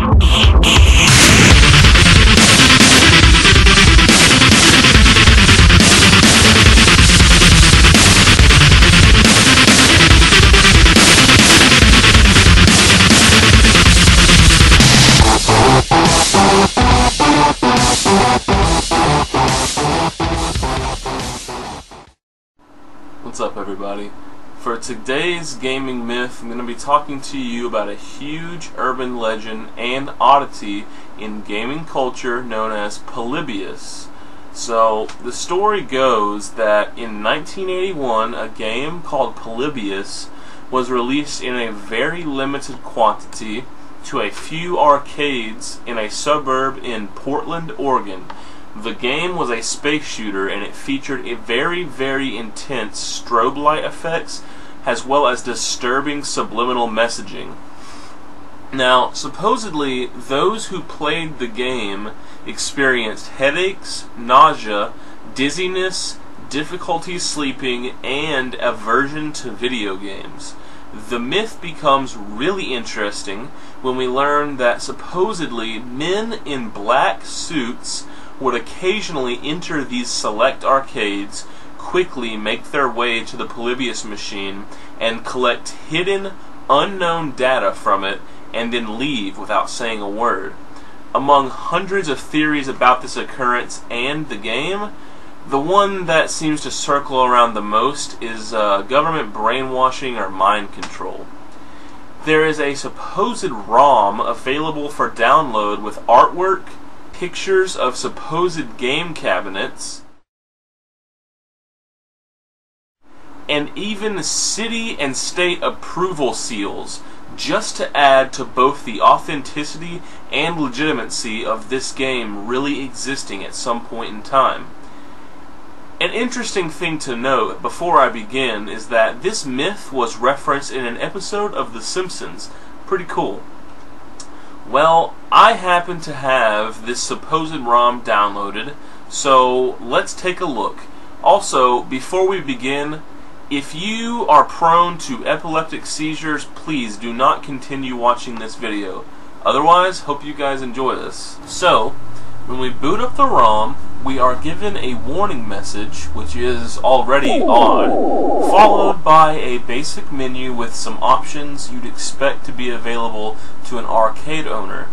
What's up, everybody? For today's gaming myth, I'm going to be talking to you about a huge urban legend and oddity in gaming culture known as Polybius. So, the story goes that in 1981, a game called Polybius was released in a very limited quantity to a few arcades in a suburb in Portland, Oregon. The game was a space shooter, and it featured a very, very intense strobe light effects as well as disturbing subliminal messaging. Now, supposedly, those who played the game experienced headaches, nausea, dizziness, difficulty sleeping, and aversion to video games. The myth becomes really interesting when we learn that supposedly men in black suits would occasionally enter these select arcades, quickly make their way to the Polybius machine, and collect hidden, unknown data from it, and then leave without saying a word. Among hundreds of theories about this occurrence and the game, the one that seems to circle around the most is government brainwashing or mind control. There is a supposed ROM available for download with artwork, pictures of supposed game cabinets, and even city and state approval seals, just to add to both the authenticity and legitimacy of this game really existing at some point in time. An interesting thing to note before I begin is that this myth was referenced in an episode of The Simpsons. Pretty cool. Well, I happen to have this supposed ROM downloaded, so let's take a look. Also, before we begin, if you are prone to epileptic seizures, please do not continue watching this video. Otherwise, hope you guys enjoy this. So, when we boot up the ROM, we are given a warning message, which is already odd, followed by a basic menu with some options you'd expect to be available to an arcade owner.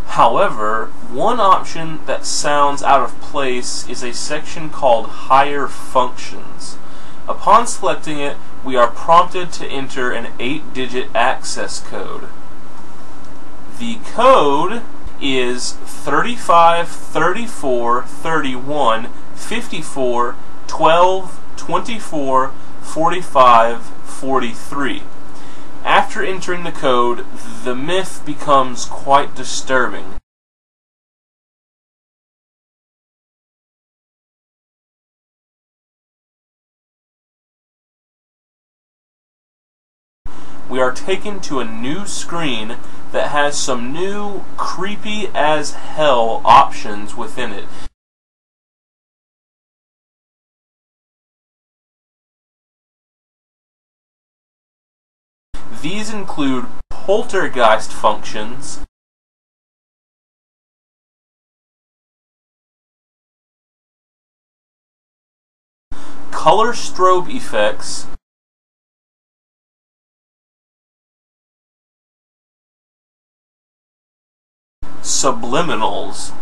However, one option that sounds out of place is a section called Higher Functions. Upon selecting it, we are prompted to enter an 8-digit access code. The code is 35 34 31 54 12 24 45 43. After entering the code, the myth becomes quite disturbing. We are taken to a new screen that has some new creepy as hell options within it. These include poltergeist functions, color strobe effects, subliminals,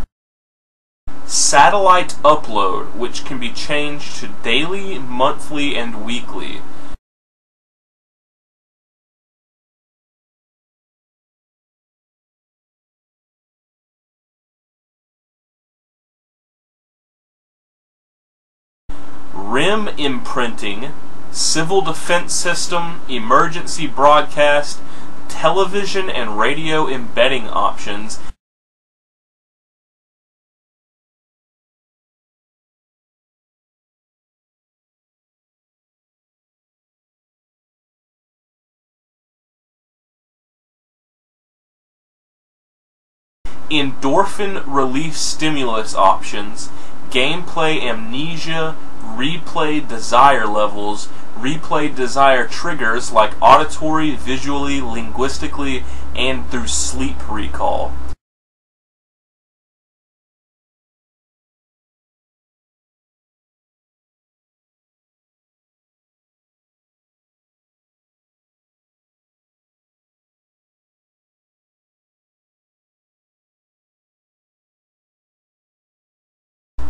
satellite upload, which can be changed to daily, monthly, and weekly, REM imprinting, civil defense system, emergency broadcast, television and radio embedding options, endorphin relief stimulus options, gameplay amnesia, replay desire levels, replay desire triggers like auditory, visually, linguistically, and through sleep recall.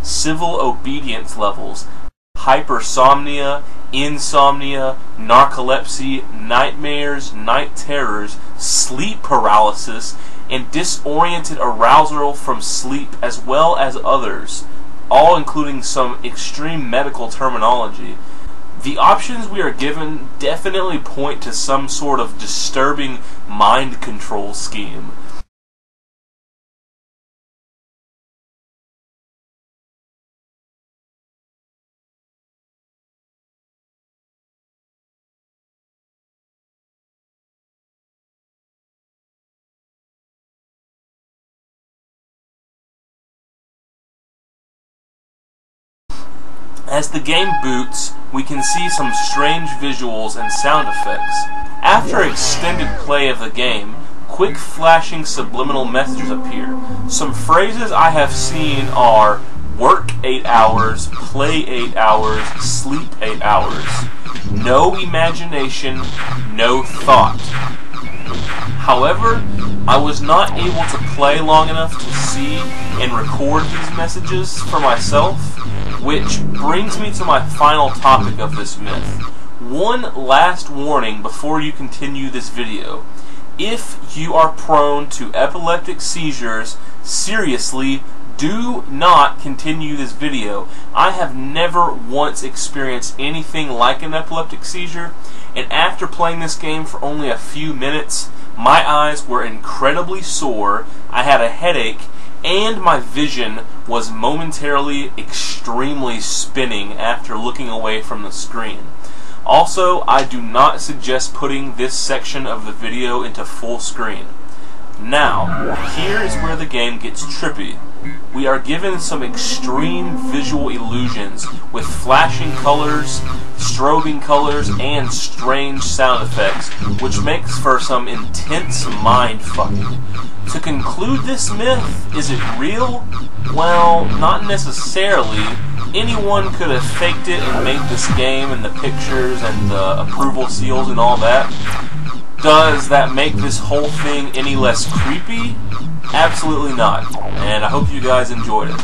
Civil obedience levels, hypersomnia, insomnia, narcolepsy, nightmares, night terrors, sleep paralysis, and disoriented arousal from sleep, as well as others, all including some extreme medical terminology. The options we are given definitely point to some sort of disturbing mind control scheme. As the game boots, we can see some strange visuals and sound effects. After extended play of the game, quick flashing subliminal messages appear. Some phrases I have seen are work 8 hours, play 8 hours, sleep 8 hours. No imagination, no thought. However, I was not able to play long enough to see and record these messages for myself, which brings me to my final topic of this myth. One last warning before you continue this video. If you are prone to epileptic seizures, seriously, do not continue this video. I have never once experienced anything like an epileptic seizure, and after playing this game for only a few minutes, my eyes were incredibly sore, I had a headache, and my vision was momentarily extremely spinning after looking away from the screen. Also, I do not suggest putting this section of the video into full screen. Now, here is where the game gets trippy. We are given some extreme visual illusions with flashing colors, strobing colors, and strange sound effects, which makes for some intense mind fucking. To conclude this myth, is it real? Well, not necessarily. Anyone could have faked it and made this game and the pictures and the approval seals and all that. Does that make this whole thing any less creepy? Absolutely not. And I hope you guys enjoyed it.